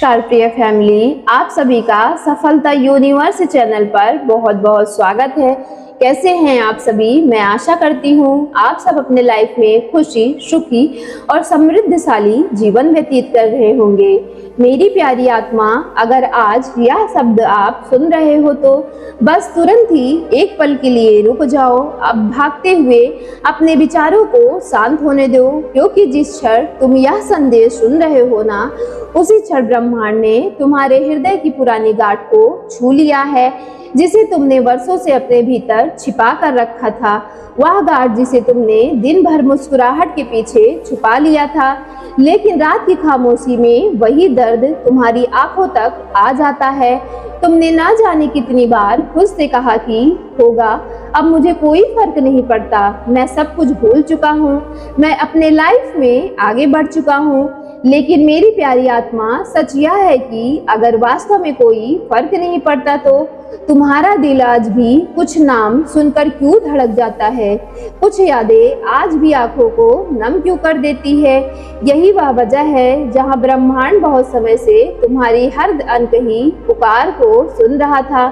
नमस्कार प्रिय फैमिली, आप सभी का सफलता यूनिवर्स चैनल पर बहुत बहुत स्वागत है। कैसे हैं आप सभी? मैं आशा करती हूँ आप सब अपने लाइफ में खुशी, सुखी और समृद्धशाली जीवन व्यतीत कर रहे होंगे। मेरी प्यारी आत्मा, अगर आज यह शब्द आप सुन रहे हो तो बस तुरंत ही एक पल के लिए रुक जाओ। अब भागते हुए अपने विचारों को शांत होने दो, क्योंकि जिस क्षण तुम यह संदेश सुन रहे हो ना, उसी क्षण ब्रह्मांड ने तुम्हारे हृदय की पुरानी गांठ को छू लिया है, जिसे तुमने वर्षों से अपने भीतर छिपा कर रखा था। वह गांठ जिसे तुमने दिन भर मुस्कुराहट के पीछे छुपा लिया था, लेकिन रात की खामोशी में वही दर्द तुम्हारी आंखों तक आ जाता है। तुमने ना जाने कितनी बार खुद से कहा कि होगा, अब मुझे कोई फर्क नहीं पड़ता, मैं सब कुछ भूल चुका हूँ, मैं अपने लाइफ में आगे बढ़ चुका हूँ। लेकिन मेरी प्यारी आत्मा, सच यह है कि अगर वास्तव में कोई फर्क नहीं पड़ता तो तुम्हारा दिल आज भी कुछ नाम सुनकर क्यों धड़क जाता है, कुछ यादें आज भी आंखों को नम क्यों कर देती है। यही वह वजह है जहां ब्रह्मांड बहुत समय से तुम्हारी हर अनकही पुकार को सुन रहा था।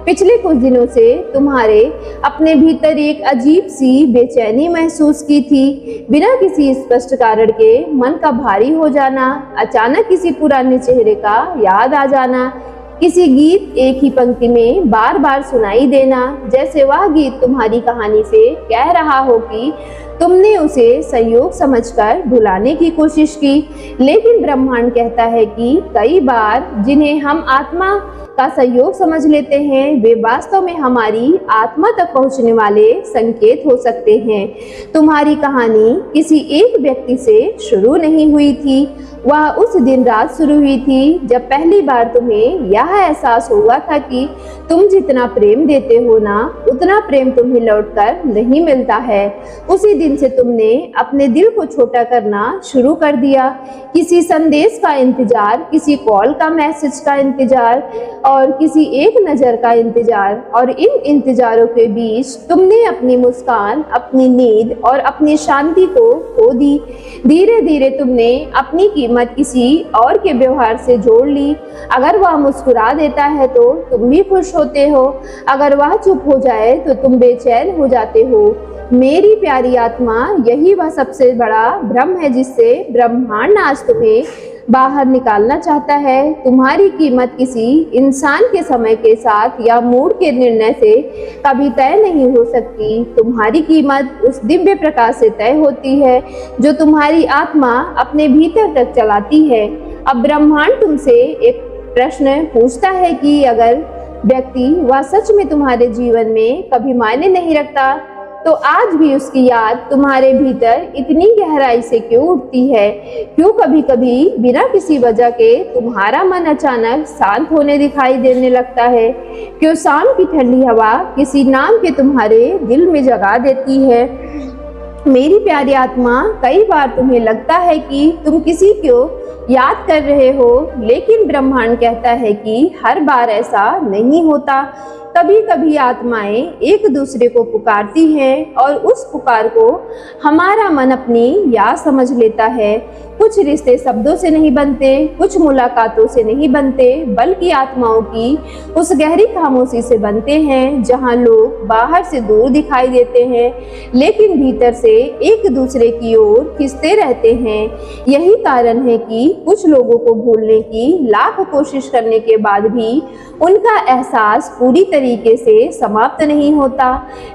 पिछले कुछ दिनों से तुम्हारे अपने भीतर एक अजीब सी बेचैनी महसूस की थी। बिना किसी स्पष्ट कारण के मन का भारी हो जाना, अचानक किसी पुराने चेहरे का याद आ जाना, किसी गीत एक ही पंक्ति में बार बार सुनाई देना, जैसे वह गीत तुम्हारी कहानी से कह रहा हो कि तुमने उसे संयोग समझकर भुलाने की कोशिश की। लेकिन ब्रह्मांड कहता है कि कई बार जिन्हें हम आत्मा का संयोग समझ लेते हैं, वे वास्तव में हमारी आत्मा तक पहुंचने वाले संकेत हो सकते हैं। तुम्हारी कहानी किसी एक व्यक्ति से शुरू नहीं हुई थी, वह उस दिन रात शुरू हुई थी जब पहली बार तुम्हें यह एहसास हुआ था कि तुम जितना प्रेम देते हो ना, उतना प्रेम तुम्हें लौटकर नहीं मिलता है। उसी दिन से तुमने अपने दिल को छोटा करना शुरू कर दिया, किसी संदेश का इंतजार, किसी कॉल का मैसेज का इंतजार और किसी एक नज़र का इंतजार। और इन इंतजारों के बीच तुमने अपनी मुस्कान, अपनी नींद और अपनी शांति को खो दी। धीरे धीरे तुमने अपनी कीमत किसी और के व्यवहार से जोड़ ली। अगर वह मुस्कुरा देता है तो तुम भी खुश होते हो, अगर वह चुप हो जाए तो तुम बेचैन हो जाते हो। मेरी प्यारी आत्मा, यही वह सबसे बड़ा भ्रम है जिससे ब्रह्मांड आज तुम्हें बाहर निकालना चाहता है। तुम्हारी कीमत किसी इंसान के समय के साथ या मूड के निर्णय से कभी तय नहीं हो सकती। तुम्हारी कीमत उस दिव्य प्रकाश से तय होती है जो तुम्हारी आत्मा अपने भीतर तक चलाती है। अब ब्रह्मांड तुमसे एक प्रश्न पूछता है कि अगर व्यक्ति वह सच में तुम्हारे जीवन में कभी मायने नहीं रखता, तो आज भी उसकी याद तुम्हारे भीतर इतनी गहराई से क्यों उठती है? क्यों कभी कभी बिना किसी वजह के तुम्हारा मन अचानक शांत होने दिखाई देने लगता है? क्यों शाम की ठंडी हवा किसी नाम के तुम्हारे दिल में जगा देती है? मेरी प्यारी आत्मा, कई बार तुम्हें लगता है कि तुम किसी को याद कर रहे हो, लेकिन ब्रह्मांड कहता है कि हर बार ऐसा नहीं होता। कभी कभी आत्माएं एक दूसरे को पुकारती हैं और उस पुकार को हमारा मन अपनी याद समझ लेता है। कुछ रिश्ते शब्दों से नहीं बनते, कुछ मुलाकातों से नहीं बनते, बल्कि आत्माओं की उस गहरी खामोशी से बनते हैं जहां लोग बाहर से दूर दिखाई देते हैं, लेकिन भीतर से एक दूसरे की ओर खींचते रहते हैं। यही कारण है कि कुछ लोगों को भूलने की लाख कोशिश करने के बाद भी उनका एहसास पूरी तरीके से समाप्त नहीं होता।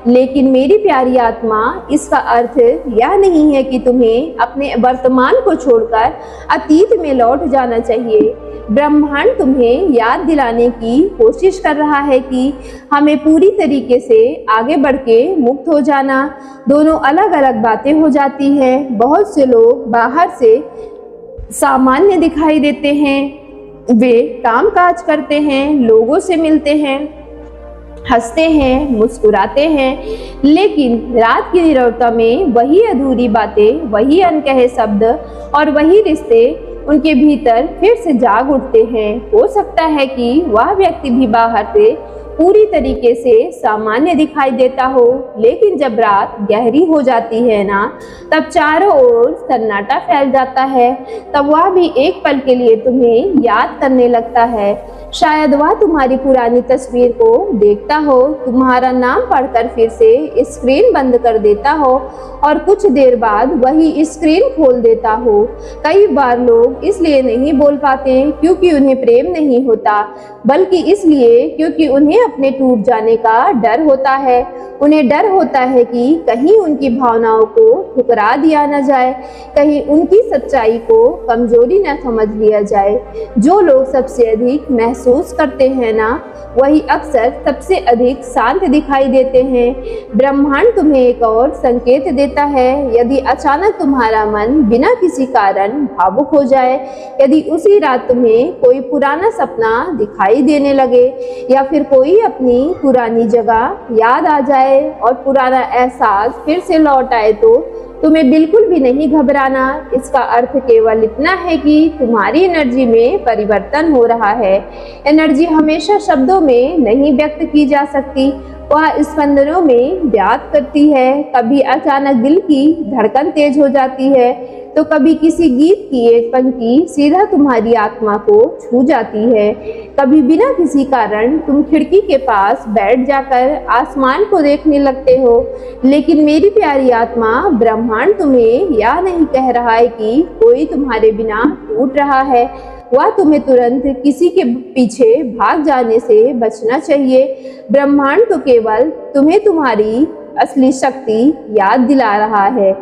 लेकिन मेरी प्यारी आत्मा, इसका अर्थ यह नहीं है कि तुम्हें अपने वर्तमान को छोड़कर अतीत में लौट जाना चाहिए। ब्रह्मांड तुम्हें याद दिलाने की कोशिश कर रहा है कि हमें पूरी तरीके से आगे बढ़ के मुक्त हो जाना दोनों अलग अलग बातें हो जाती हैं। बहुत से लोग बाहर से सामान्य दिखाई देते हैं, वे काम काज करते हैं, लोगों से मिलते हैं, हंसते हैं, मुस्कुराते हैं, लेकिन रात की नीरवता में वही अधूरी बातें, वही अनकहे शब्द और वही रिश्ते उनके भीतर फिर से जाग उठते हैं। हो सकता है कि वह व्यक्ति भी बाहर से पूरी तरीके से सामान्य दिखाई देता हो, लेकिन जब रात गहरी हो जाती है ना, तब चारों ओर सन्नाटा फैल जाता है। तब वह भी एक पल के लिए तुम्हें याद करने लगता है। शायद वह तुम्हारी पुरानी तस्वीर को देखता हो, तुम्हारा नाम पढ़कर फिर से स्क्रीन बंद कर देता हो और कुछ देर बाद वही स्क्रीन खोल देता हो। कई बार लोग इसलिए नहीं बोल पाते क्योंकि उन्हें प्रेम नहीं होता, बल्कि इसलिए क्योंकि उन्हें अपने टूट जाने का डर होता है। उन्हें डर होता है कि कहीं उनकी भावनाओं को ठुकरा दिया न जाए, कहीं उनकी सच्चाई को कमजोरी न समझ लिया जाए। जो लोग सबसे अधिक महसूस करते हैं ना, वही अक्सर सबसे अधिक शांत दिखाई देते हैं। ब्रह्मांड तुम्हें एक और संकेत देता है। यदि अचानक तुम्हारा मन बिना किसी कारण भावुक हो जाए, यदि उसी रात तुम्हें कोई पुराना सपना दिखाई देने लगे, या फिर कोई अपनी पुरानी जगह याद आ जाए और पुराना एहसास फिर से लौट आए, तो तुम्हें बिल्कुल भी नहीं घबराना। इसका अर्थ केवल इतना है कि तुम्हारी एनर्जी में परिवर्तन हो रहा है। एनर्जी हमेशा शब्दों में नहीं व्यक्त की जा सकती, वह स्पंदनों में व्यक्त करती है। कभी अचानक दिल की धड़कन तेज हो जाती है, तो कभी किसी गीत की एक पंक्ति सीधा तुम्हारी आत्मा को छू जाती है। कभी बिना किसी कारण तुम खिड़की के पास बैठ जाकर आसमान को देखने लगते हो। लेकिन मेरी प्यारी आत्मा, ब्रह्मांड तुम्हें यह नहीं कह रहा है कि कोई तुम्हारे बिना टूट रहा है। वह तुम्हें तुरंत किसी के पीछे भाग जाने से बचना चाहिए। ब्रह्मांड तो केवल तुम्हें तुम्हारी असली शक्ति याद दिला रहा है।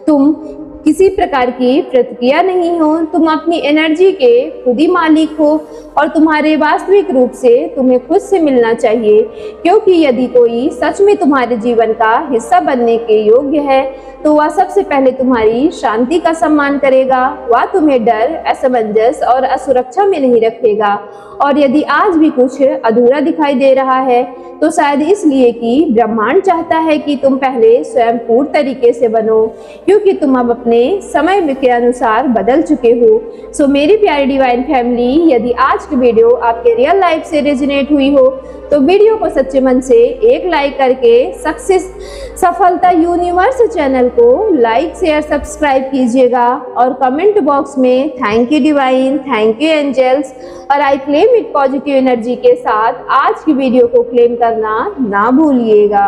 तुम किसी प्रकार की प्रतिक्रिया नहीं हो, तुम अपनी एनर्जी के खुद ही मालिक हो और तुम्हारे वास्तविक रूप से तुम्हें खुद से मिलना चाहिए। क्योंकि यदि कोई सच में तुम्हारे जीवन का हिस्सा बनने के योग्य है, तो वह सबसे पहले तुम्हारी शांति का सम्मान करेगा। वह तुम्हें डर, असमंजस और असुरक्षा में नहीं रखेगा। और यदि आज भी कुछ अधूरा दिखाई दे रहा है, तो शायद इसलिए कि ब्रह्मांड चाहता है कि तुम पहले स्वयं पूर्ण तरीके से बनो, क्योंकि तुम अब अपने समय के अनुसार बदल चुके हो। सो मेरी प्यारी डिवाइन फैमिली, यदि आज की वीडियो आपके रियल लाइफ से रेजोनेट हुई हो, तो वीडियो को सच्चे मन से एक लाइक करके सफलता यूनिवर्स चैनल को लाइक, शेयर, सब्सक्राइब कीजिएगा और कमेंट बॉक्स में thank you divine, thank you angels और I claim it positive energy के साथ आज की वीडियो को क्लेम करना ना भूलिएगा।